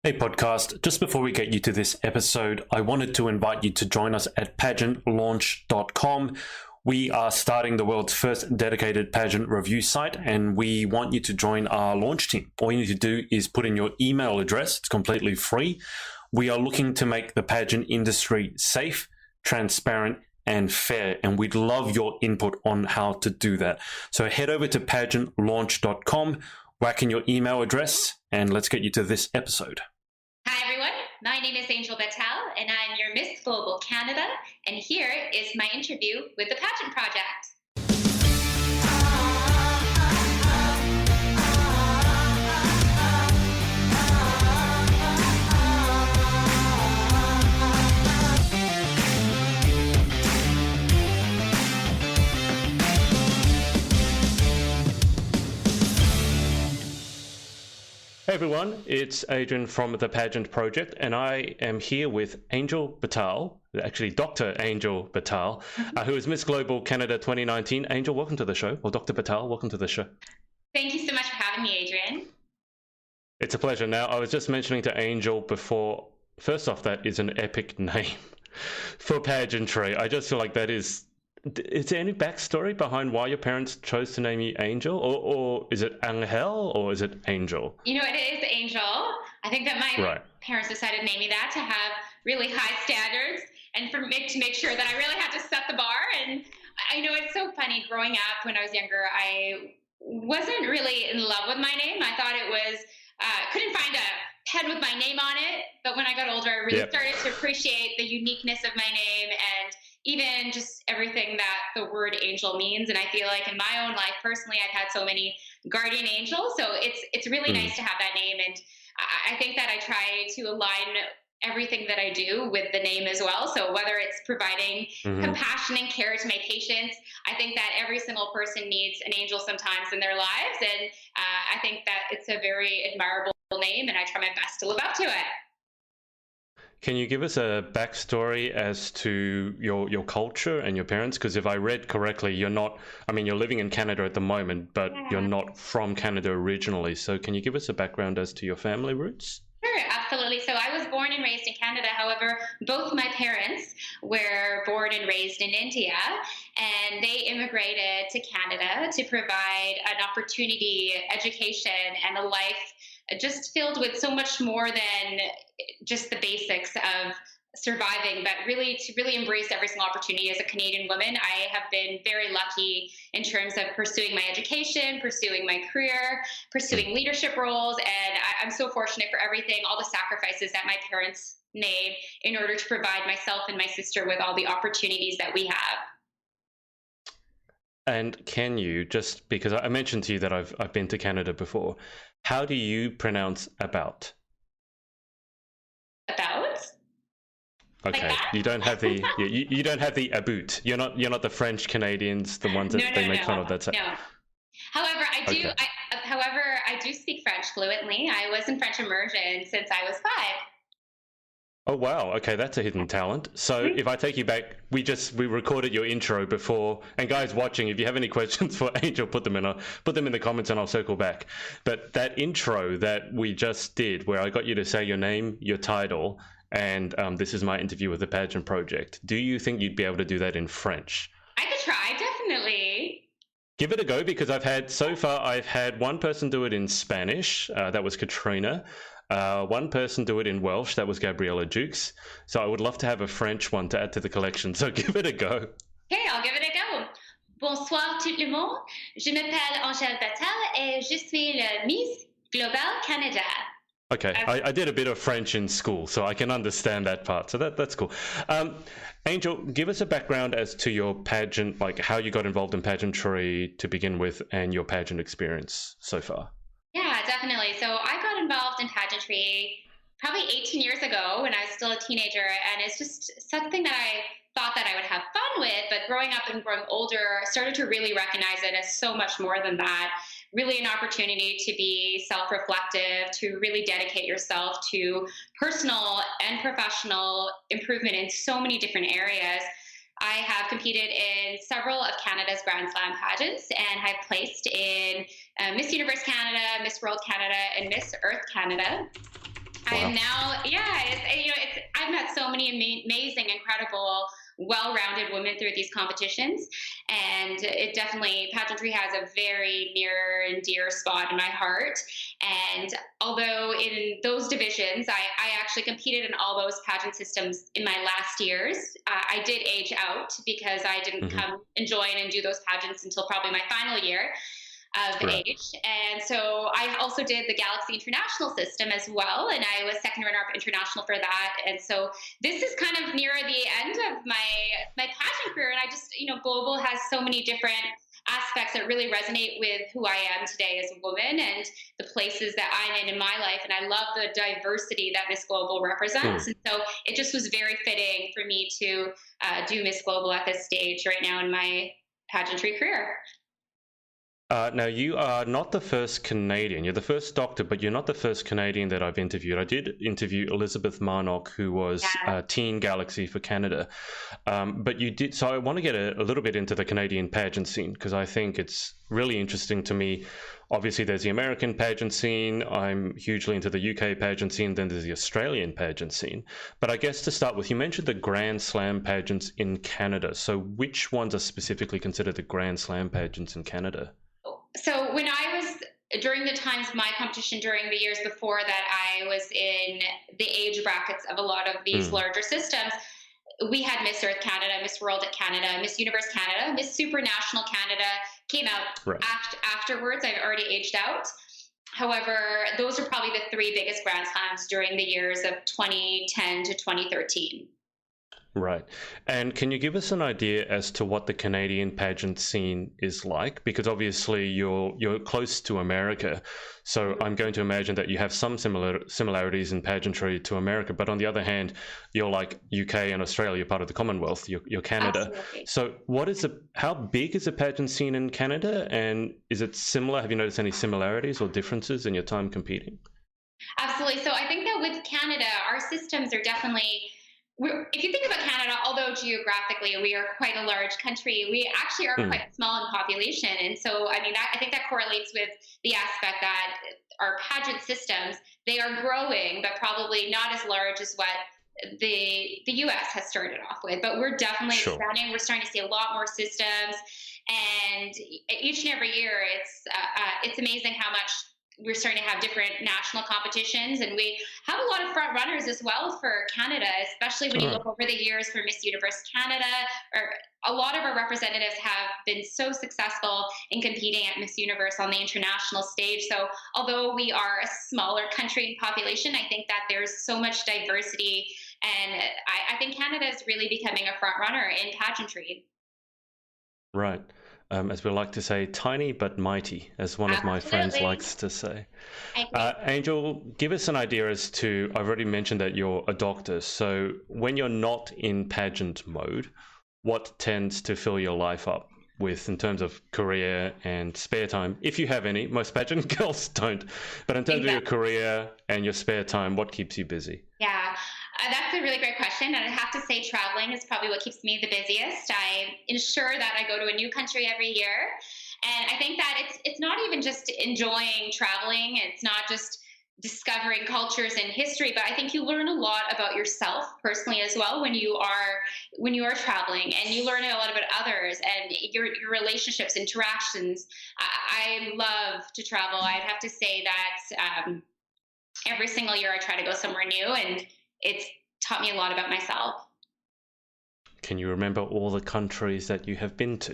Hey podcast, just before we get you to this episode, I wanted to invite you to join us at pageantlaunch.com. We are starting the world's first dedicated pageant review site, and we want you to join our launch team. All you need to do is put in your email address. It's completely free. We are looking to make the pageant industry safe, transparent, and fair, and we'd love your input on how to do that. So head over to pageantlaunch.com, whack in your email address, and let's get you to this episode. Hi everyone, my name is Angel Bhathal and I'm your Miss Global Canada, and here is my interview with the Pageant Project. Hey everyone, it's Adrian from the Pageant Project, and I am here with Angel Bhathal, actually Dr. Angel Bhathal, who is Miss Global Canada 2019. Angel, welcome to the show. Well, Dr. Bhathal, welcome to the show. Thank you so much for having me, Adrian. It's a pleasure. Now, I was just mentioning to Angel before, first off, that is an epic name for pageantry. I just feel like that is there any backstory behind why your parents chose to name you Angel? Or is it Angel or is it Angel? You know, it is Angel. I think that my parents decided to name me that to have really high standards and to make sure that I really had to set the bar. And I know it's so funny, growing up when I was younger, I wasn't really in love with my name. I thought it was, couldn't find a pen with my name on it. But when I got older, I really started to appreciate the uniqueness of my name and even just everything that the word angel means. And I feel like in my own life, personally, I've had so many guardian angels. So it's really nice to have that name. And I think that I try to align everything that I do with the name as well. So whether it's providing compassion and care to my patients, I think that every single person needs an angel sometimes in their lives. And I think that it's a very admirable name, and I try my best to live up to it. Can you give us a backstory as to your culture and your parents? Because if I read correctly, you're living in Canada at the moment, but you're not from Canada originally. So can you give us a background as to your family roots? Sure, absolutely. So I was born and raised in Canada. However, both my parents were born and raised in India, and they immigrated to Canada to provide an opportunity, education, and a life just filled with so much more than just the basics of surviving, but really to embrace every single opportunity. As a Canadian woman, I have been very lucky in terms of pursuing my education, pursuing my career, pursuing leadership roles, and I'm so fortunate for everything, all the sacrifices that my parents made in order to provide myself and my sister with all the opportunities that we have. And can you, just because I mentioned to you that I've been to Canada before, how do you pronounce about? About? Okay, like you don't have the you don't have the about. You're not the French Canadians, the ones that they make fun of. That's it. No. However, I do speak French fluently. I was in French immersion since I was 5. Oh wow, okay, that's a hidden talent. So if I take you back, we recorded your intro before, and guys watching, if you have any questions for Angel, put them in the comments and I'll circle back. But that intro that we just did, where I got you to say your name, your title, and this is my interview with the Pageant Project, do you think you'd be able to do that in French? I could try, definitely. Give it a go, because I've had one person do it in Spanish, that was Katrina. One person do it in Welsh, that was Gabriella Jukes. So I would love to have a French one to add to the collection. So give it a go. Okay, I'll give it a go. Bonsoir tout le monde. Je m'appelle Angel Bhathal et je suis la Miss Global Canada. Okay, I did a bit of French in school, so I can understand that part. So that's cool. Angel, give us a background as to your pageant, like how you got involved in pageantry to begin with, and your pageant experience so far. Yeah, definitely. So I got involved in pageantry probably 18 years ago when I was still a teenager, and it's just something that I thought that I would have fun with, but growing up and growing older, I started to really recognize it as so much more than that. Really an opportunity to be self-reflective, to really dedicate yourself to personal and professional improvement in so many different areas. I have competed in several of Canada's Grand Slam pageants and have placed in Miss Universe Canada, Miss World Canada, and Miss Earth Canada. I am now, yeah, I've met so many amazing, incredible, well-rounded women through these competitions. And it definitely, pageantry has a very near and dear spot in my heart. And although in those divisions, I actually competed in all those pageant systems in my last years, I did age out because I didn't come and join and do those pageants until probably my final year of age. And so I also did the Galaxy International system as well, and I was second runner-up international for that. And so this is kind of near the end of my pageant career, and I just, global has so many different aspects that really resonate with who I am today as a woman and the places that I'm in my life. And I love the diversity that Miss Global represents. And so it just was very fitting for me to do Miss Global at this stage right now in my pageantry career. Now, you are not the first Canadian. You're the first doctor, but you're not the first Canadian that I've interviewed. I did interview Elizabeth Marnock, who was Teen Galaxy for Canada. But you did, so I want to get a little bit into the Canadian pageant scene, because I think it's really interesting to me. Obviously, there's the American pageant scene. I'm hugely into the UK pageant scene. Then there's the Australian pageant scene. But I guess to start with, you mentioned the Grand Slam pageants in Canada. So which ones are specifically considered the Grand Slam pageants in Canada? So when I was, during the times of my competition, during the years before that, I was in the age brackets of a lot of these larger systems. We had Miss Earth Canada, Miss World at Canada, Miss Universe Canada, Miss Supranational Canada came out afterwards. I've already aged out. However, those are probably the three biggest Grand Slams during the years of 2010 to 2013. Right. And can you give us an idea as to what the Canadian pageant scene is like? Because obviously you're close to America, so I'm going to imagine that you have some similarities in pageantry to America. But on the other hand, you're like UK and Australia, you're part of the Commonwealth, you're Canada. Absolutely. So how big is the pageant scene in Canada, and is it similar? Have you noticed any similarities or differences in your time competing? Absolutely. So I think that with Canada, our systems are definitely, if you think about Canada, although geographically we are quite a large country, we actually are quite small in population. And so, I think that correlates with the aspect that our pageant systems, they are growing, but probably not as large as what the US has started off with. But we're definitely expanding. We're starting to see a lot more systems. And each and every year, it's amazing how much we're starting to have different national competitions, and we have a lot of front runners as well for Canada, especially when you look over the years for Miss Universe Canada, or a lot of our representatives have been so successful in competing at Miss Universe on the international stage. So although we are a smaller country in population, I think that there's so much diversity, and I think Canada is really becoming a front runner in pageantry. Right. As we like to say, tiny but mighty, as one of my friends likes to say. Angel, give us an idea as to, I've already mentioned that you're a doctor, so when you're not in pageant mode, what tends to fill your life up with in terms of career and spare time? If you have any, most pageant girls don't, but in terms of your career and your spare time, what keeps you busy? Yeah. That's a really great question. And I have to say traveling is probably what keeps me the busiest. I ensure that I go to a new country every year. And I think that it's not even just enjoying traveling. It's not just discovering cultures and history, but I think you learn a lot about yourself personally as well when you are traveling, and you learn a lot about others and your relationships, interactions. I love to travel. I'd have to say that every single year I try to go somewhere new, and it's taught me a lot about myself. Can you remember all the countries that you have been to?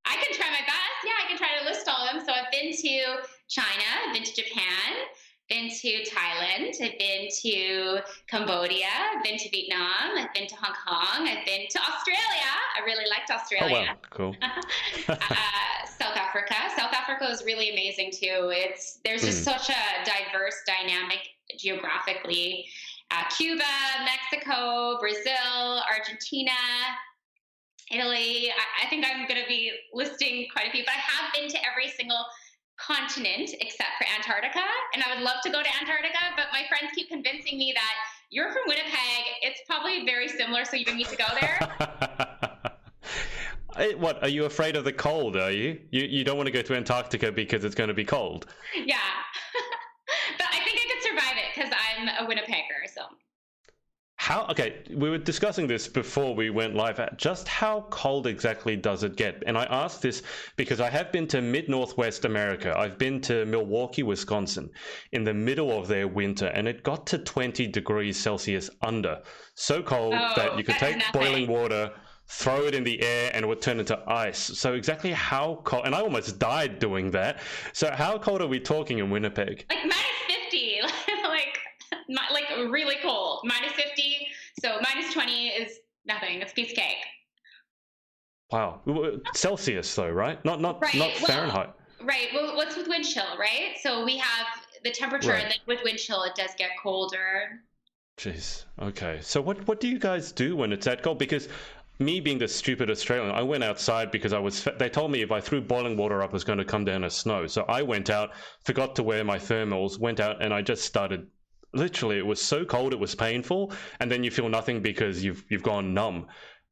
I can try my best. Yeah, I can try to list all of them. So I've been to China, I've been to Japan, been to Thailand, I've been to Cambodia, I've been to Vietnam, I've been to Hong Kong, I've been to Australia. I really liked Australia. Oh, wow, cool. South Africa. South Africa is really amazing too. There's just such a diverse dynamic geographically. Cuba, Mexico, Brazil, Argentina, Italy. I think I'm going to be listing quite a few, but I have been to every single continent except for Antarctica, and I would love to go to Antarctica, but my friends keep convincing me that you're from Winnipeg, it's probably very similar, so you don't need to go there. What, are you afraid of the cold, are you? You don't want to go to Antarctica because it's going to be cold? Yeah. But I think I could survive it because I'm a Winnipegger. So. Okay, we were discussing this before we went live. Just how cold exactly does it get? And I asked this because I have been to mid-Northwest America. I've been to Milwaukee, Wisconsin, in the middle of their winter, and it got to 20 degrees Celsius under. So cold that you could take boiling water, throw it in the air, and it would turn into ice. So exactly how cold, and I almost died doing that. So how cold are we talking in Winnipeg? Like -50, like really cold. -50, so -20 is nothing. It's a piece of cake. Wow. Celsius though, right? Not Fahrenheit. Right. Well, what's with wind chill, right? So we have the temperature, and then with wind chill, it does get colder. Jeez. Okay. So what do you guys do when it's that cold? Because me being the stupid Australian, I went outside because they told me if I threw boiling water up, it was going to come down as snow. So I went out, forgot to wear my thermals, went out, and I just started. Literally, it was so cold, it was painful, and then you feel nothing because you've gone numb.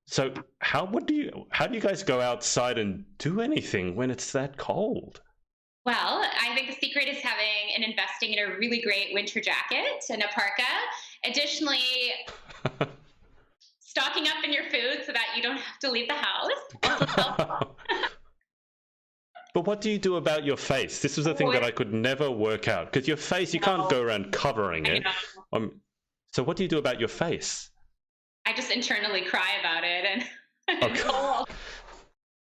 So how do you guys go outside and do anything when it's that cold? Well, I think the secret is having and investing in a really great winter jacket and a parka. Additionally, stocking up in your food so that you don't have to leave the house. But what do you do about your face? This was the thing that I could never work out, because your face, you can't go around covering it. So what do you do about your face? I just internally cry about it. And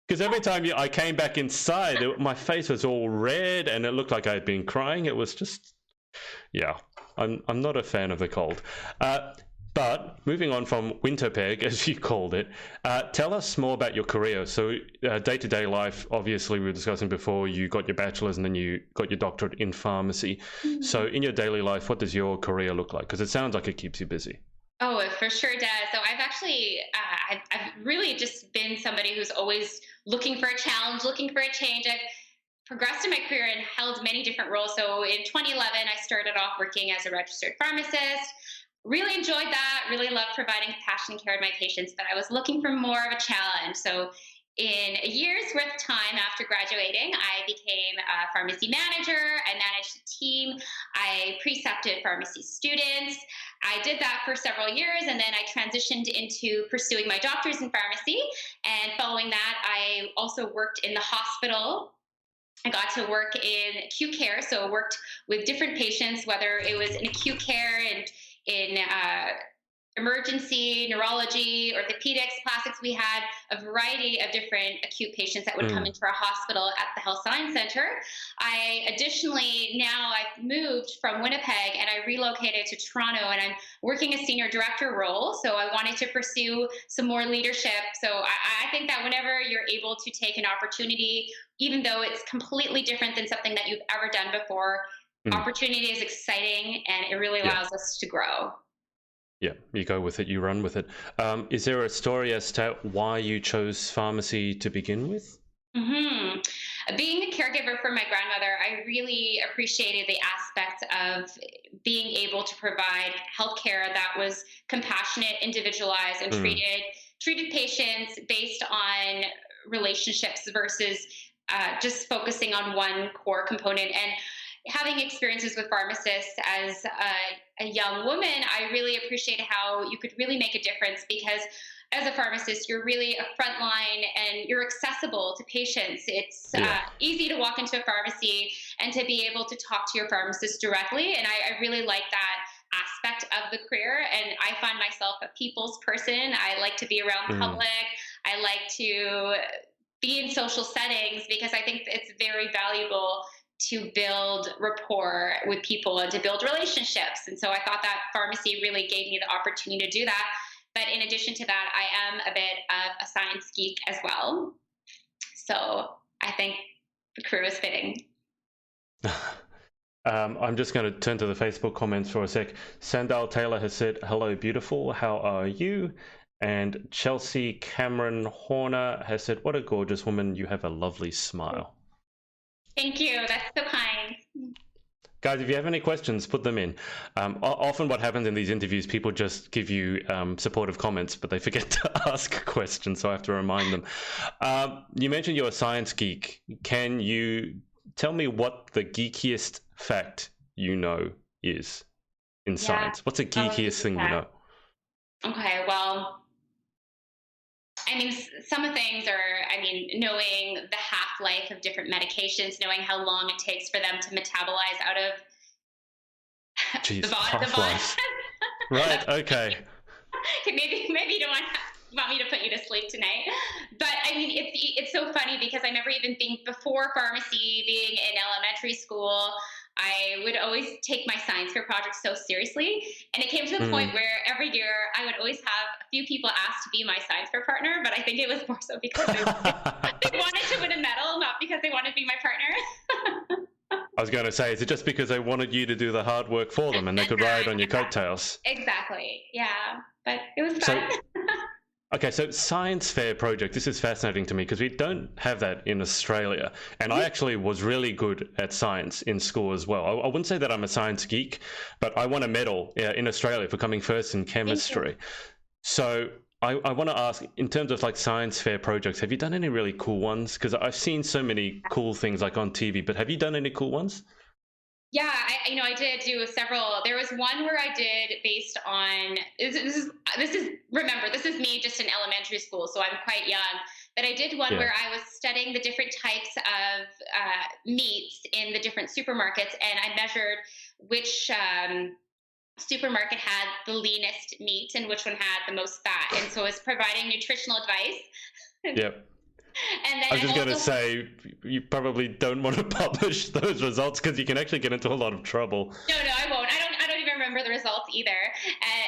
because every time I came back inside, my face was all red and it looked like I had been crying. It was just, yeah, I'm not a fan of the cold. But moving on from Winterpeg, as you called it, tell us more about your career. So day-to-day life, obviously we were discussing before, you got your bachelor's and then you got your doctorate in pharmacy. Mm-hmm. So in your daily life, what does your career look like? Because it sounds like it keeps you busy. Oh, it for sure does. So I've actually, I've really just been somebody who's always looking for a challenge, looking for a change. I've progressed in my career and held many different roles. So in 2011, I started off working as a registered pharmacist. Really enjoyed that, really loved providing compassionate care to my patients, but I was looking for more of a challenge. So in a year's worth of time after graduating, I became a pharmacy manager. I managed a team. I precepted pharmacy students. I did that for several years, and then I transitioned into pursuing my doctorate in pharmacy. And following that, I also worked in the hospital. I got to work in acute care, so worked with different patients, whether it was in acute care and in emergency, neurology, orthopedics, plastics. We had a variety of different acute patients that would come into our hospital at the Health Science Center. I've moved from Winnipeg and I relocated to Toronto, and I'm working a senior director role. So I wanted to pursue some more leadership. So I think that whenever you're able to take an opportunity, even though it's completely different than something that you've ever done before, opportunity is exciting and it really allows us to grow. Yeah, you go with it, you run with it. Is there a story as to why you chose pharmacy to begin with? Mm-hmm. Being a caregiver for my grandmother, I really appreciated the aspect of being able to provide healthcare that was compassionate, individualized, and treated patients based on relationships versus just focusing on one core component. And having experiences with pharmacists as a young woman, I really appreciate how you could really make a difference, because as a pharmacist, you're really a frontline and you're accessible to patients. It's easy to walk into a pharmacy and to be able to talk to your pharmacist directly. And I really like that aspect of the career. And I find myself a people's person. I like to be around the public. I like to be in social settings because I think it's very valuable to build rapport with people and to build relationships. And so I thought that pharmacy really gave me the opportunity to do that. But in addition to that, I am a bit of a science geek as well. So I think the career is fitting. I'm just going to turn to the Facebook comments for a sec. Sandal Taylor has said, "Hello, beautiful. How are you?" And Chelsea Cameron Horner has said, "What a gorgeous woman. You have a lovely smile." Thank you. That's so kind. Guys, if you have any questions, put them in. Often what happens in these interviews, people just give you supportive comments, but they forget to ask questions, so I have to remind them. You mentioned you're a science geek. Can you tell me what the geekiest fact you know is in science? What's the geekiest thing you know? Okay, well, I mean, some of things are, I mean, knowing the half-life of different medications, knowing how long it takes for them to metabolize out of Jeez, the body. half-life. Right, okay. Maybe you don't want me to put you to sleep tonight, but I mean, it's so funny because I never even think before pharmacy, being in elementary school, I would always take my science fair projects so seriously, and it came to the point where every year I would always have a few people ask to be my science fair partner, but I think it was more so because they wanted to win a medal, not because they wanted to be my partner. I was going to say, is it just because they wanted you to do the hard work for them and they could ride on your coattails? Exactly. Yeah, but it was fun. Okay, so science fair project, this is fascinating to me because we don't have that in Australia. And I actually was really good at science in school as well. I wouldn't say that I'm a science geek, but I won a medal in Australia for coming first in chemistry. So I want to ask, in terms of like science fair projects, have you done any really cool ones? Because I've seen so many cool things like on TV, but have you done any cool ones? Yeah, I did do several. There was one where I did based on remember, this is me just in elementary school, so I'm quite young. But I did one where I was studying the different types of meats in the different supermarkets, and I measured which supermarket had the leanest meat and which one had the most fat, and so I was providing nutritional advice. Yep. And then I was just going to say, you probably don't want to publish those results because you can actually get into a lot of trouble. No, I won't. I don't even remember the results either.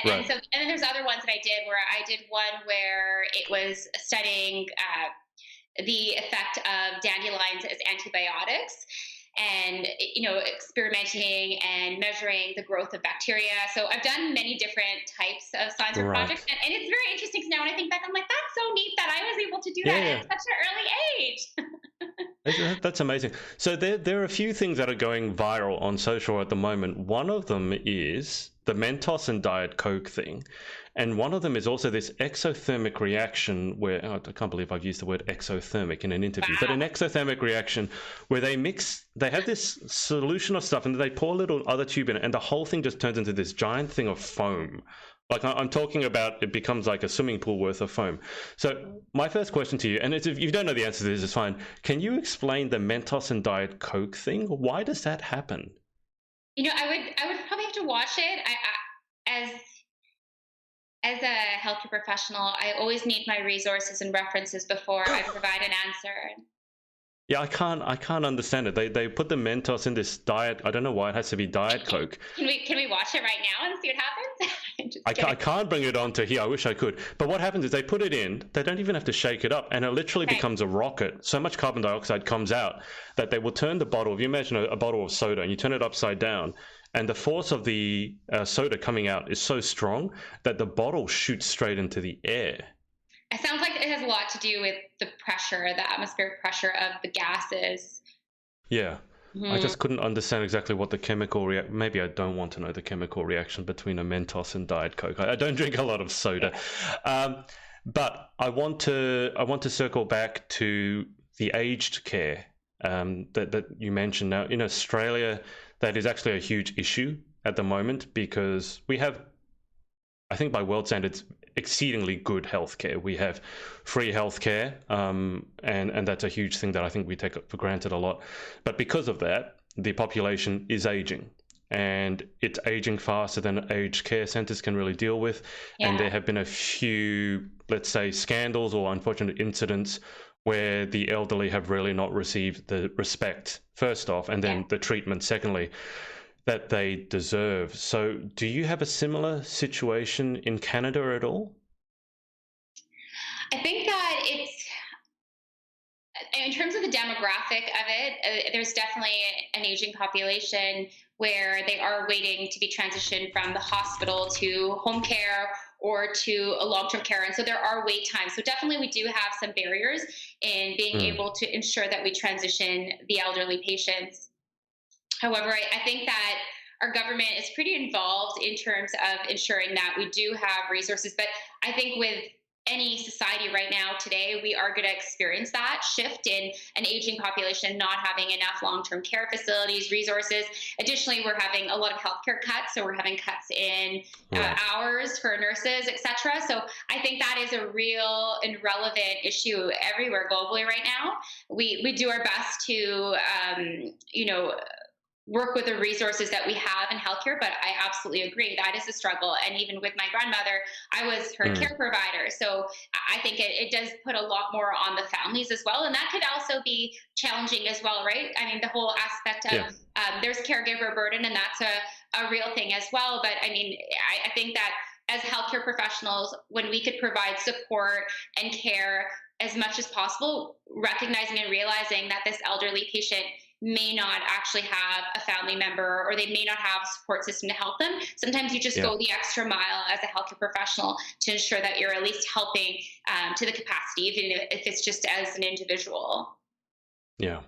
And then there's other ones that I did where I did one where it was studying the effect of dandelions as antibiotics, and experimenting and measuring the growth of bacteria. So I've done many different types of science projects, and it's very interesting because now when I think back, I'm like, that's so neat that I was able to do that at such an early age. That's amazing. So there are a few things that are going viral on social at the moment. One of them is the Mentos and Diet Coke thing. And one of them is also this exothermic reaction where, I can't believe I've used the word exothermic in an interview, but an exothermic reaction where they have this solution of stuff and they pour a little other tube in it and the whole thing just turns into this giant thing of foam. Like I'm talking about, it becomes like a swimming pool worth of foam. So my first question to you, and if you don't know the answer to this, it's fine. Can you explain the Mentos and Diet Coke thing? Why does that happen? I would probably have to watch it. As a healthcare professional, I always need my resources and references before I provide an answer. Yeah, I can't understand it. They put the Mentos in this diet. I don't know why it has to be Diet Coke. Can we watch it right now and see what happens? I can't bring it onto here. I wish I could. But what happens is they put it in. They don't even have to shake it up, and it literally becomes a rocket. So much carbon dioxide comes out that they will turn the bottle. If you imagine a bottle of soda and you turn it upside down, and the force of the soda coming out is so strong that the bottle shoots straight into the air. It sounds like it has a lot to do with the pressure, the atmospheric pressure of the gases. Yeah. I just couldn't understand exactly what the chemical maybe I don't want to know the chemical reaction between a Mentos and Diet Coke. I don't drink a lot of soda. But I want to circle back to the aged care that you mentioned. Now, in Australia, that is actually a huge issue at the moment because we have, I think by world standards, exceedingly good healthcare. We have free healthcare, and that's a huge thing that I think we take for granted a lot. But because of that, the population is aging, and it's aging faster than aged care centers can really deal with. Yeah. And there have been a few, let's say, scandals or unfortunate incidents where the elderly have really not received the respect, first off, and then the treatment, secondly, that they deserve. So do you have a similar situation in Canada at all? I think that it's, in terms of the demographic of it, there's definitely an aging population where they are waiting to be transitioned from the hospital to home care or to a long-term care. And so there are wait times. So definitely we do have some barriers in being able to ensure that we transition the elderly patients. However, I think that our government is pretty involved in terms of ensuring that we do have resources. But I think with any society right now today, we are going to experience that shift in an aging population not having enough long-term care facilities, resources. Additionally, we're having a lot of healthcare cuts. So we're having cuts in hours for nurses, et cetera. So I think that is a real and relevant issue everywhere globally right now. We do our best to, work with the resources that we have in healthcare, but I absolutely agree that is a struggle. And even with my grandmother, I was her care provider. So I think it does put a lot more on the families as well. And that could also be challenging as well, right? I mean, the whole aspect of there's caregiver burden, and that's a real thing as well. But I mean, I think that as healthcare professionals, when we could provide support and care as much as possible, recognizing and realizing that this elderly patient may not actually have a family member, or they may not have a support system to help them. Sometimes you just go the extra mile as a healthcare professional to ensure that you're at least helping to the capacity, even if it's just as an individual. Yeah.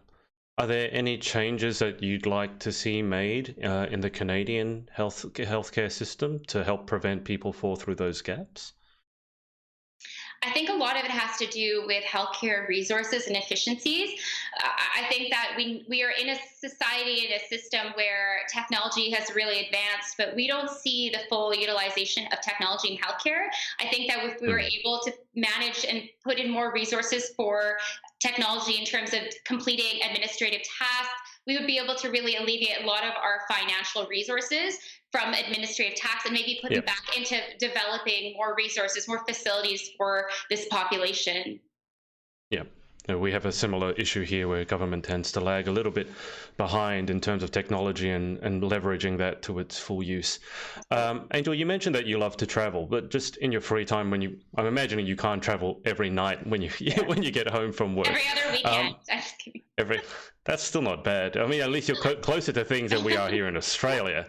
Are there any changes that you'd like to see made in the Canadian healthcare system to help prevent people fall through those gaps? I think a lot of it has to do with healthcare resources and efficiencies. I think that we are in a society and a system where technology has really advanced, but we don't see the full utilization of technology in healthcare. I think that if we were able to manage and put in more resources for technology in terms of completing administrative tasks, we would be able to really alleviate a lot of our financial resources from administrative tasks and maybe put them back into developing more resources, more facilities for this population. Yeah. We have a similar issue here where government tends to lag a little bit behind in terms of technology and leveraging that to its full use. Angel, you mentioned that you love to travel, but just in your free time, I'm imagining you can't travel every night when you get home from work. Every other weekend. I'm just kidding. That's still not bad. I mean, at least you're closer to things than we are here in Australia.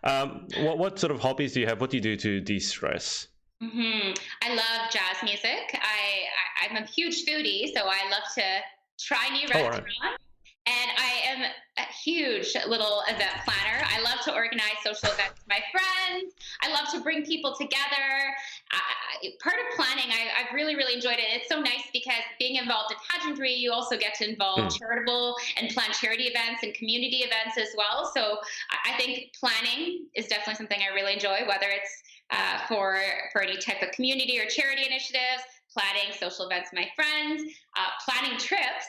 What sort of hobbies do you have? What do you do to de-stress? I love jazz music. I'm a huge foodie, so I love to try new restaurants. And I am a huge little event planner. I love to organize social events with my friends. I love to bring people together. Part of planning, I've really, really enjoyed it. It's so nice because being involved in pageantry, you also get to involve charitable and plan charity events and community events as well. So I think planning is definitely something I really enjoy, whether it's for any type of community or charity initiatives, planning social events with my friends, planning trips.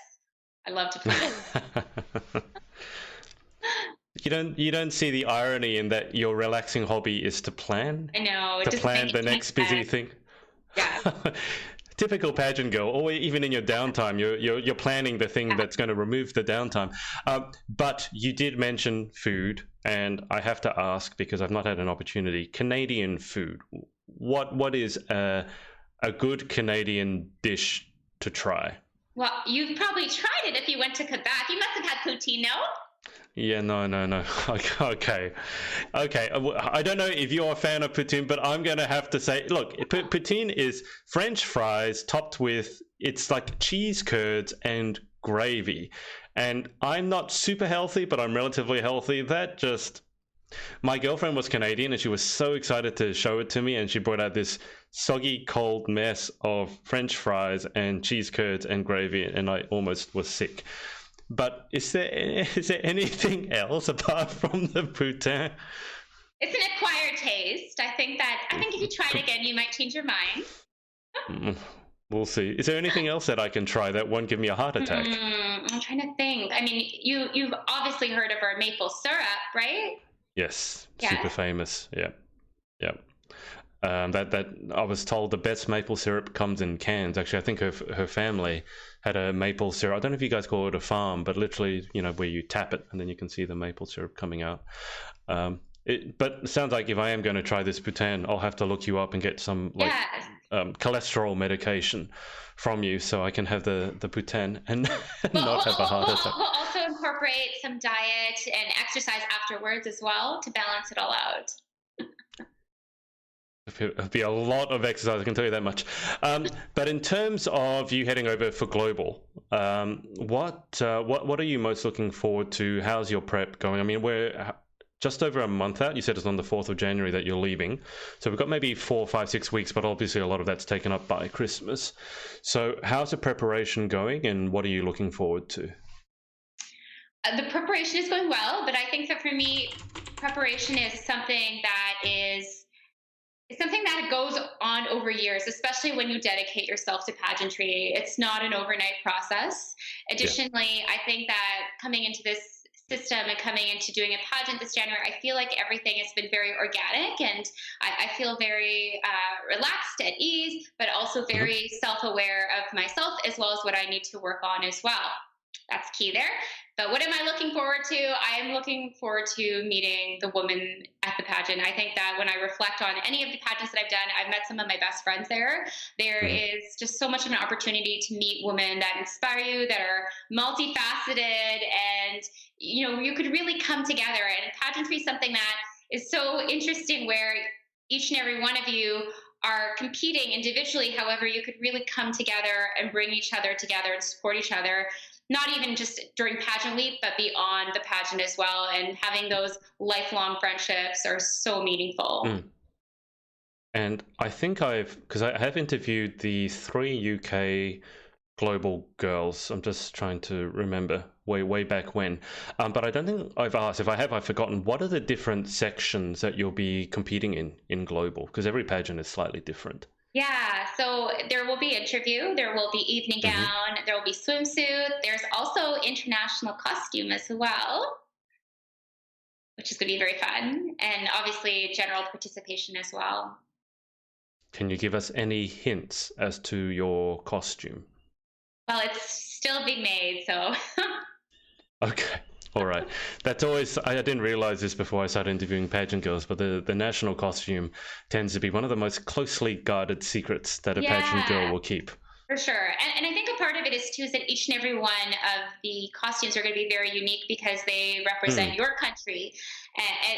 I love to plan. You don't see the irony in that your relaxing hobby is to plan? I know. To plan the next busy thing. Yeah. Typical pageant girl, or even in your downtime, you're planning the thing that's going to remove the downtime. But you did mention food, and I have to ask because I've not had an opportunity. Canadian food. What is a good Canadian dish to try? Well, you've probably tried it if you went to Quebec. You must have had poutine, no? Yeah, no. Okay. I don't know if you're a fan of poutine, but I'm going to have to say, look, poutine is French fries topped with, it's like cheese curds and gravy. And I'm not super healthy, but I'm relatively healthy. My girlfriend was Canadian and she was so excited to show it to me, and she brought out this soggy, cold mess of French fries and cheese curds and gravy, and I almost was sick. But is there anything else apart from the poutine? It's an acquired taste. I think if you try it again, you might change your mind. We'll see. Is there anything else that I can try that won't give me a heart attack? I'm trying to think. I mean, you've obviously heard of our maple syrup, right? Yes, super famous. Yeah. That I was told the best maple syrup comes in cans. Actually, I think her family had a maple syrup. I don't know if you guys call it a farm, but literally, where you tap it and then you can see the maple syrup coming out. But it sounds like if I am going to try this poutine, I'll have to look you up and get some cholesterol medication from you so I can have the poutine and not have a heart attack. We'll also incorporate some diet and exercise afterwards as well to balance it all out. It'll be a lot of exercise, I can tell you that much. But in terms of you heading over for global, what are you most looking forward to? How's your prep going? I mean, just over a month out. You said it's on the 4th of January that you're leaving. So we've got maybe 4, 5, 6 weeks, but obviously a lot of that's taken up by Christmas. So how's the preparation going, and what are you looking forward to? The preparation is going well, but I think that for me, preparation is something that is it's something that goes on over years, especially when you dedicate yourself to pageantry. It's not an overnight process. Yeah. Additionally, I think that coming into this system and coming into doing a pageant this January, I feel like everything has been very organic, and I feel very relaxed, at ease, but also very self-aware of myself as well as what I need to work on as well. That's key there. But what am I looking forward to? I am looking forward to meeting the women at the pageant. I think that when I reflect on any of the pageants that I've done, I've met some of my best friends there. There is just so much of an opportunity to meet women that inspire you, that are multifaceted, and you could really come together. And pageantry is something that is so interesting, where each and every one of you are competing individually. However, you could really come together and bring each other together and support each other, not even just during pageant week, but beyond the pageant as well. And having those lifelong friendships are so meaningful. And I think because I have interviewed the 3 UK global girls. I'm just trying to remember way back when. But I don't think I've asked. If I have, I've forgotten. What are the different sections that you'll be competing in global? Because every pageant is slightly different. Yeah, so there will be interview, there will be evening gown, there will be swimsuit. There's also international costume as well, which is going to be very fun, and obviously general participation as well. Can you give us any hints as to your costume? Well, it's still being made, so. Okay. All right. That's always, I didn't realize this before I started interviewing pageant girls, but the national costume tends to be one of the most closely guarded secrets that a pageant girl will keep. For sure. And I think a part of it is, too, is that each and every one of the costumes are going to be very unique because they represent your country.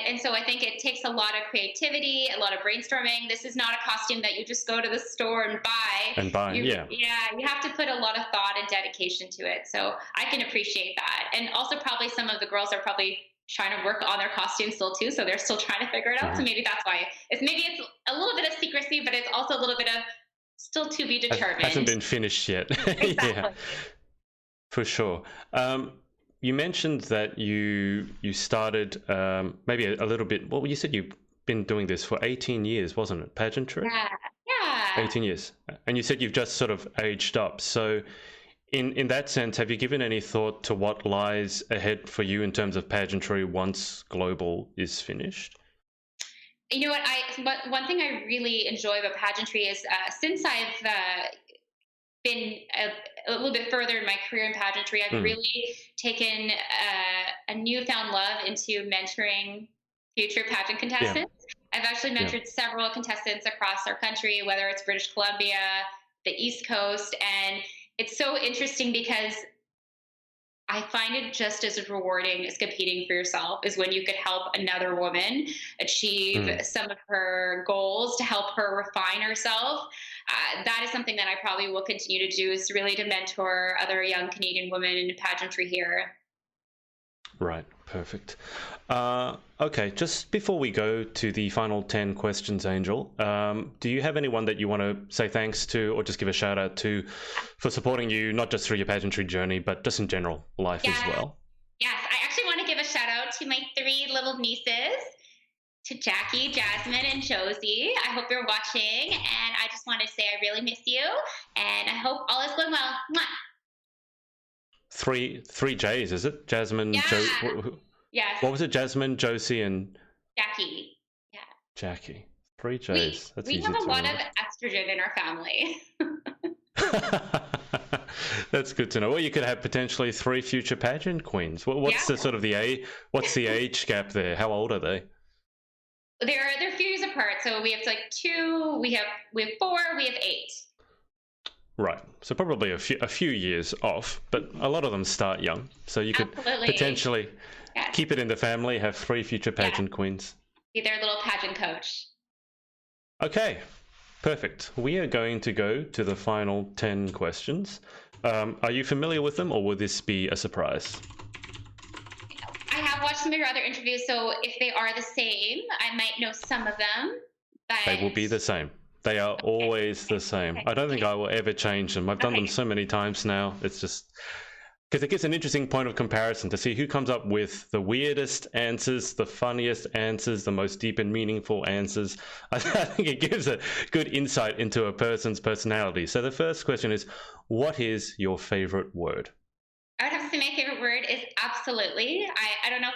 And so I think it takes a lot of creativity, a lot of brainstorming. This is not a costume that you just go to the store and buy. Yeah, you have to put a lot of thought and dedication to it. So I can appreciate that. And also probably some of the girls are probably trying to work on their costumes still too, so they're still trying to figure it out. So maybe that's why it's a little bit of secrecy, but it's also a little bit of still to be determined. Hasn't been finished yet. Exactly. Yeah, for sure. You mentioned that you started maybe a little bit. Well, you said you've been doing this for 18 years, wasn't it? Pageantry. Yeah. 18 years, and you said you've just sort of aged up. So, in that sense, have you given any thought to what lies ahead for you in terms of pageantry once global is finished? You know what? One thing I really enjoy about pageantry is since I've been a little bit further in my career in pageantry, I've really taken a newfound love into mentoring future pageant contestants. I've actually mentored several contestants across our country, whether it's British Columbia, the East Coast, and it's so interesting because I find it just as rewarding as competing for yourself is when you could help another woman achieve some of her goals, to help her refine herself. That is something that I probably will continue to do, is really to mentor other young Canadian women in pageantry here. Right, perfect. Okay, just before we go to the final 10 questions, Angel, do you have anyone that you want to say thanks to, or just give a shout out to, for supporting you, not just through your pageantry journey, but just in general life as well? Yes, I actually want to give a shout out to my 3 little nieces, to Jackie, Jasmine, and Josie. I hope you're watching, and I just wanted to say I really miss you, and I hope all is going well. Mwah. Three J's, is it? Jasmine, Yes. What was it? Jasmine, Josie, and Jackie. Yeah. Jackie. 3 J's. We have a lot of estrogen in our family. That's good to know. Well, you could have potentially 3 future pageant queens. What's the sort of what's the age gap there? How old are they? They're a few years apart. So we have 2. We have 4. We have 8. Right, so probably a few years off, but a lot of them start young. So you could potentially keep it in the family, have 3 future pageant queens. Be their little pageant coach. Okay, perfect. We are going to go to the final 10 questions. Are you familiar with them, or will this be a surprise? I have have watched some of your other interviews, so if they are the same, I might know some of them. But They will be the same. They are always the same. Okay. I don't think I will ever change them. I've done them so many times now. It's just because it gives an interesting point of comparison to see who comes up with the weirdest answers, the funniest answers, the most deep and meaningful answers. I think it gives a good insight into a person's personality. So the first question is, what is your favorite word? I would have to say my favorite word is absolutely. I don't know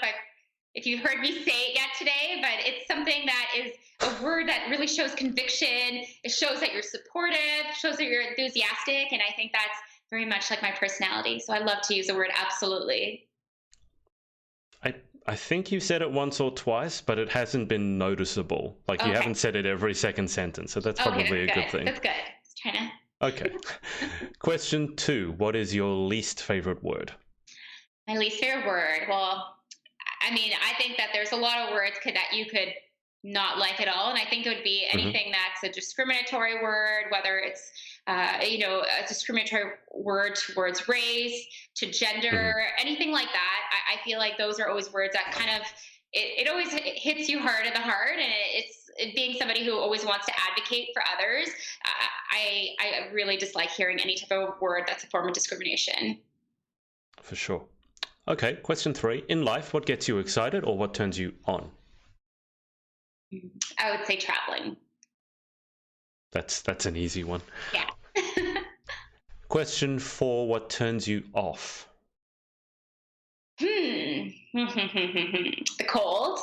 if you've heard me say it yet today, but it's something that is a word that really shows conviction. It shows that you're supportive, shows that you're enthusiastic, and I think that's very much like my personality. So I love to use the word absolutely. I think you said it once or twice, but it hasn't been noticeable. Like you haven't said it every second sentence, so that's probably a good thing. That's good. Just trying to. Okay. Question 2. What is your least favorite word? My least favorite word. Well, I mean, I think that there's a lot of words that you could not like at all. And I think it would be anything that's a discriminatory word, whether it's, a discriminatory word towards race, to gender, anything like that. I feel like those are always words that kind of, it always hits you hard in the heart. And it's being somebody who always wants to advocate for others. I really dislike hearing any type of word that's a form of discrimination. For sure. Okay, question 3. In life, what gets you excited or what turns you on? I would say traveling. That's an easy one. Yeah. Question 4. What turns you off? The cold.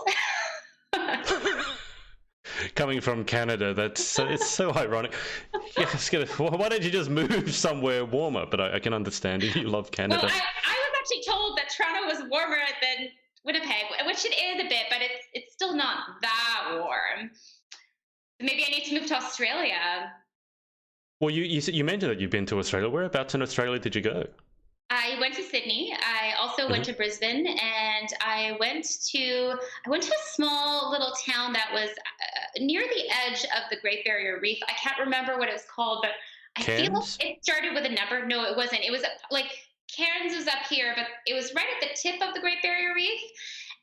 Coming from Canada, it's so ironic. Why don't you just move somewhere warmer? But I can understand you love Canada. Well, I was actually told that Toronto was warmer than Winnipeg, which it is a bit, but it's still not that warm. Maybe I need to move to Australia. Well, you mentioned that you've been to Australia. Whereabouts in Australia did you go? I went to Sydney. I also went to Brisbane, and I went to a small little town that was near the edge of the Great Barrier Reef. I can't remember what it was called, but I feel like it started with a number. No, it wasn't. It was like Cairns was up here, but it was right at the tip of the Great Barrier Reef.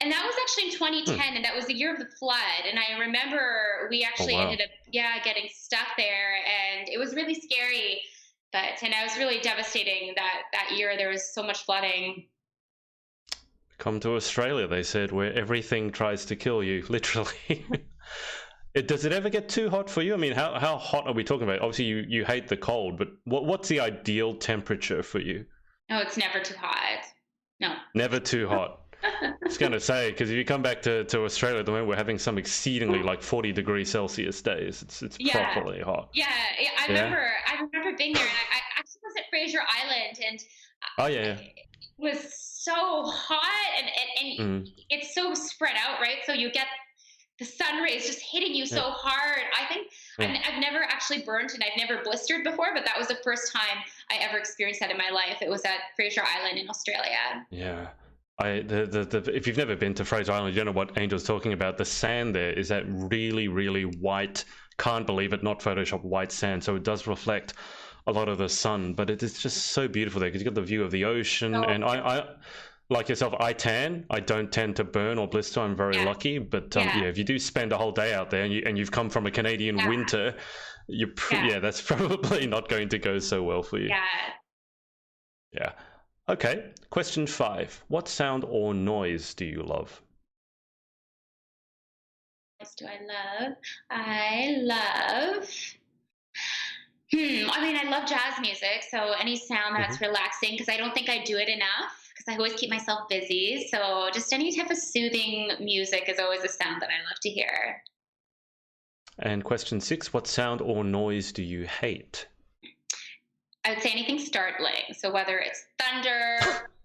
And that was actually in 2010, and that was the year of the flood. And I remember we actually ended up, getting stuck there, and it was really scary. And I was really devastating that year. There was so much flooding. Come to Australia, they said, where everything tries to kill you, literally. Does it ever get too hot for you? I mean, how hot are we talking about? Obviously, you hate the cold, but what's the ideal temperature for you? Oh, it's never too hot. No. Never too hot. I was going to say, because if you come back to Australia at the moment, we're having some exceedingly 40 degrees Celsius days. It's properly hot. Yeah, I remember being there, and I actually was at Fraser Island, and it was so hot, and it's so spread out, right? So you get the sun rays just hitting you so hard. I think I've never actually burnt and I've never blistered before, but that was the first time I ever experienced that in my life. It was at Fraser Island in Australia. Yeah. If you've never been to Fraser Island, you don't know what Angel's talking about. The sand there is that really, really white, can't believe it, not Photoshop white sand. So it does reflect a lot of the sun, but it is just so beautiful there because you've got the view of the ocean. And I like yourself, I tan. I don't tend to burn or blister. I'm very lucky. But if you do spend a whole day out there and you've come from a Canadian winter, that's probably not going to go so well for you. Yeah. Okay, question 5. What sound or noise do you love? What do I love? I love jazz music, so any sound that's relaxing, because I don't think I do it enough, because I always keep myself busy. So just any type of soothing music is always a sound that I love to hear. And question 6, what sound or noise do you hate? I would say anything startling. So whether it's thunder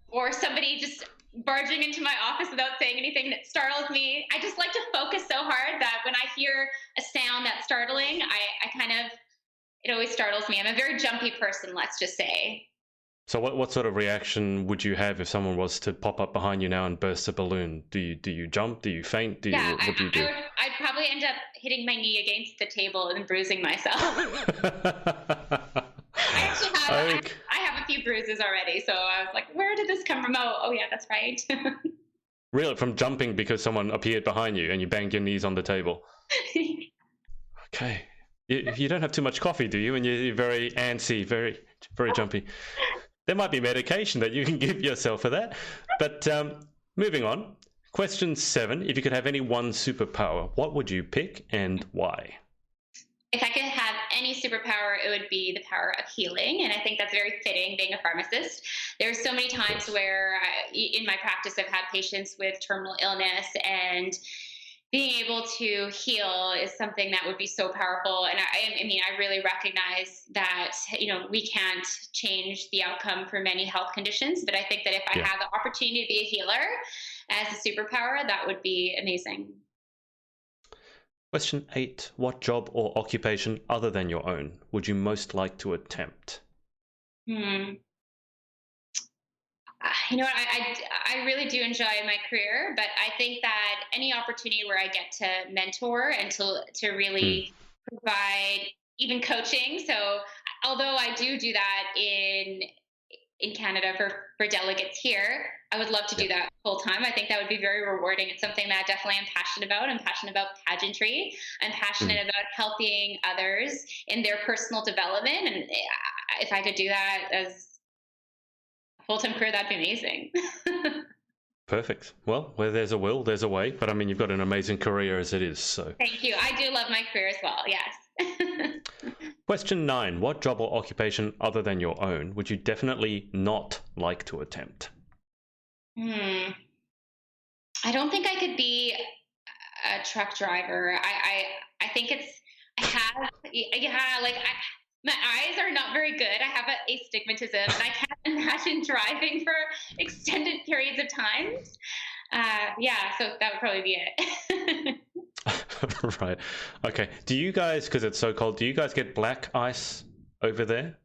or somebody just barging into my office without saying anything that startles me. I just like to focus so hard that when I hear a sound that's startling, it always startles me. I'm a very jumpy person, let's just say. So what sort of reaction would you have if someone was to pop up behind you now and burst a balloon? Do you jump? Do you faint? What do you do? I'd probably end up hitting my knee against the table and bruising myself. I have a few bruises already, so I was like, where did this come from? Oh yeah, that's right. Really, from jumping because someone appeared behind you and you banged your knees on the table? Okay. You don't have too much coffee, do you? And you're very antsy, very, very jumpy. There might be medication that you can give yourself for that. But moving on. Question 7. If you could have any one superpower, what would you pick and why? If I could have any superpower, it would be the power of healing. And I think that's very fitting being a pharmacist. There are so many times where in my practice, I've had patients with terminal illness, and being able to heal is something that would be so powerful. And I mean, I really recognize that, we can't change the outcome for many health conditions, but I think that if I had the opportunity to be a healer as a superpower, that would be amazing. Question 8. What job or occupation other than your own would you most like to attempt? You know what? I really do enjoy my career, but I think that any opportunity where I get to mentor and to really provide even coaching. So although I do that in Canada for delegates here, I would love to do that full time. I think that would be very rewarding. It's something that I definitely am passionate about. I'm passionate about pageantry. I'm passionate about helping others in their personal development. And if I could do that as a full-time career, that'd be amazing. Perfect. Well, where there's a will, there's a way. But I mean, you've got an amazing career as it is. So thank you. I do love my career as well. Yes. Question 9. What job or occupation other than your own would you definitely not like to attempt? I don't think I could be a truck driver. I think my eyes are not very good. I have astigmatism, and I can't imagine driving for extended periods of times. So that would probably be it. Right. Okay. Do you guys, because it's so cold, do you guys get black ice over there?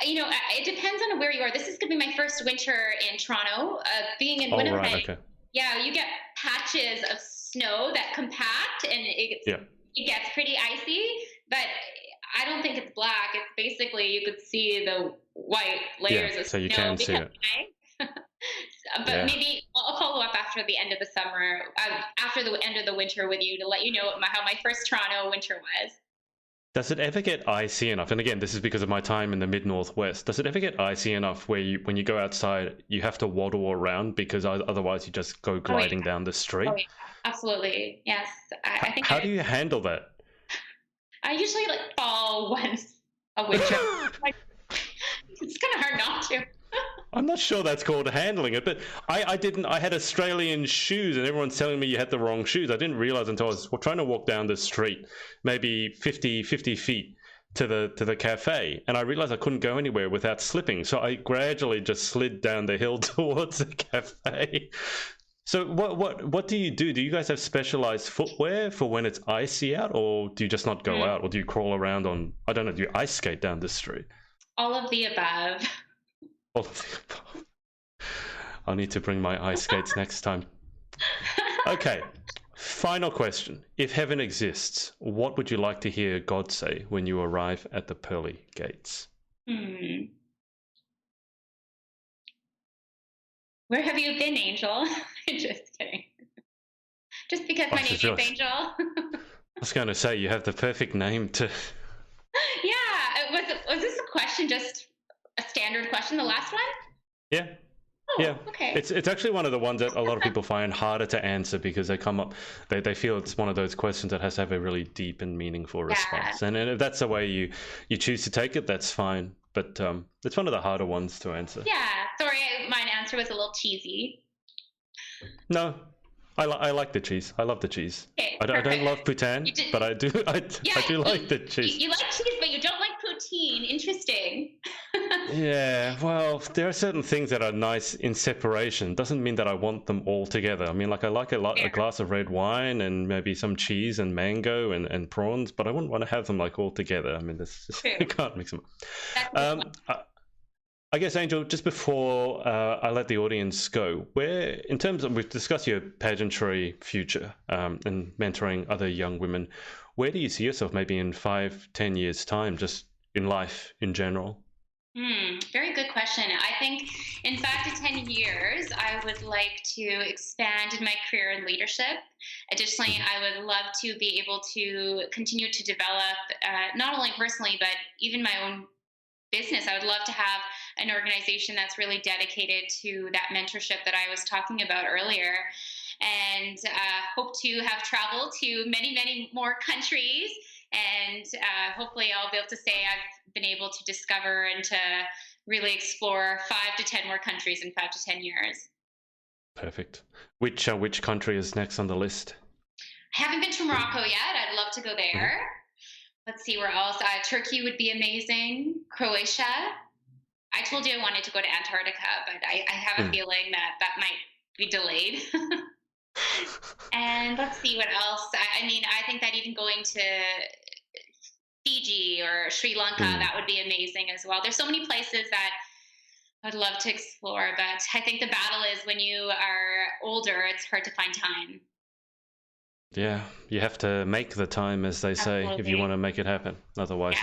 It depends on where you are. This is going to be my first winter in Toronto. Being in Winnipeg, right, okay. You get patches of snow that compact, and it gets pretty icy. But I don't think it's black. It's basically you could see the white layers of snow. So you can see it. But maybe I'll follow up after the end of the summer, after the end of the winter with you to let you know how my first Toronto winter was. Does it ever get icy enough? And again, this is because of my time in the mid-northwest. Does it ever get icy enough where when you go outside, you have to waddle around because otherwise you just go gliding down the street? Oh, yeah. Absolutely. Yes. I think. How do you handle that? I usually fall once a winter. It's kind of hard not to. I'm not sure that's called handling it, but I had Australian shoes and everyone's telling me you had the wrong shoes. I didn't realize until I was trying to walk down the street, maybe 50 feet to the cafe, and I realized I couldn't go anywhere without slipping. So I gradually just slid down the hill towards the cafe. So what do you do? Do you guys have specialized footwear for when it's icy out, or do you just not go out, or do you crawl around on, I don't know, do you ice skate down the street? All of the above. All of the above. I'll need to bring my ice skates next time. Okay, final question. If heaven exists, what would you like to hear God say when you arrive at the pearly gates? Where have you been, Angel? Just kidding. Just because my name is Angel. I was going to say, you have the perfect name to... Yeah. Was this a question, just a standard question, the last one? Yeah. Oh, yeah. Okay. It's actually one of the ones that a lot of people find harder to answer because they come up, they feel it's one of those questions that has to have a really deep and meaningful response. And if that's the way you choose to take it, that's fine. But it's one of the harder ones to answer. Yeah. Sorry, my answer was a little cheesy. No, I like the cheese. I love the cheese. Okay, I don't love poutine, but I do like the cheese. You like cheese, but you don't like poutine. Interesting. Yeah, well, there are certain things that are nice in separation. Doesn't mean that I want them all together. I mean, like I like a glass of red wine and maybe some cheese and mango and prawns, but I wouldn't want to have them like all together. I mean, you can't mix them. I guess, Angel, just before I let the audience go, in terms of, we've discussed your pageantry future and mentoring other young women, where do you see yourself maybe in 5-10 years' time, just in life in general? Very good question. I think in 5 to 10 years, I would like to expand in my career in leadership. Additionally, I would love to be able to continue to develop, not only personally, but even my own business. I would love to have an organization that's really dedicated to that mentorship that I was talking about earlier, and hope to have traveled to many, many more countries. And hopefully I'll be able to say I've been able to discover and to really explore 5 to 10 more countries in 5 to 10 years. Perfect. Which country is next on the list? I haven't been to Morocco yet. I'd love to go there. Let's see where else. Turkey would be amazing. Croatia. I told you I wanted to go to Antarctica, but I have a feeling that might be delayed. And let's see what else. I mean, I think that even going to Fiji or Sri Lanka, that would be amazing as well. There's so many places that I'd love to explore, but I think the battle is when you are older, it's hard to find time. Yeah, you have to make the time, as they say, if you want to make it happen. Otherwise,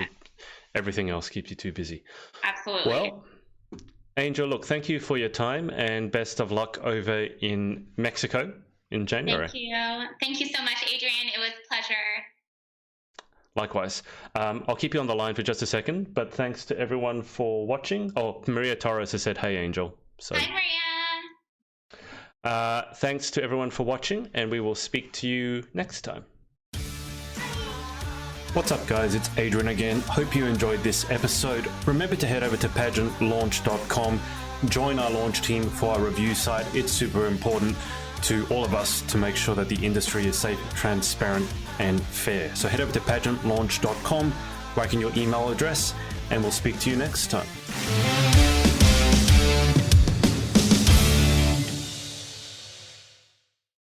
everything else keeps you too busy. Absolutely. Well, Angel, look, thank you for your time and best of luck over in Mexico in January. Thank you. Thank you so much, Adrian. It was a pleasure. Likewise. I'll keep you on the line for just a second, but thanks to everyone for watching. Oh, Maria Torres has said, hey, Angel. So, hi, Maria. Thanks to everyone for watching, and we will speak to you next time. What's up, guys? It's Adrian again. Hope you enjoyed this episode. Remember to head over to pageantlaunch.com, join our launch team for our review site. It's super important to all of us to make sure that the industry is safe, transparent, and fair. So head over to pageantlaunch.com, write in your email address, and we'll speak to you next time.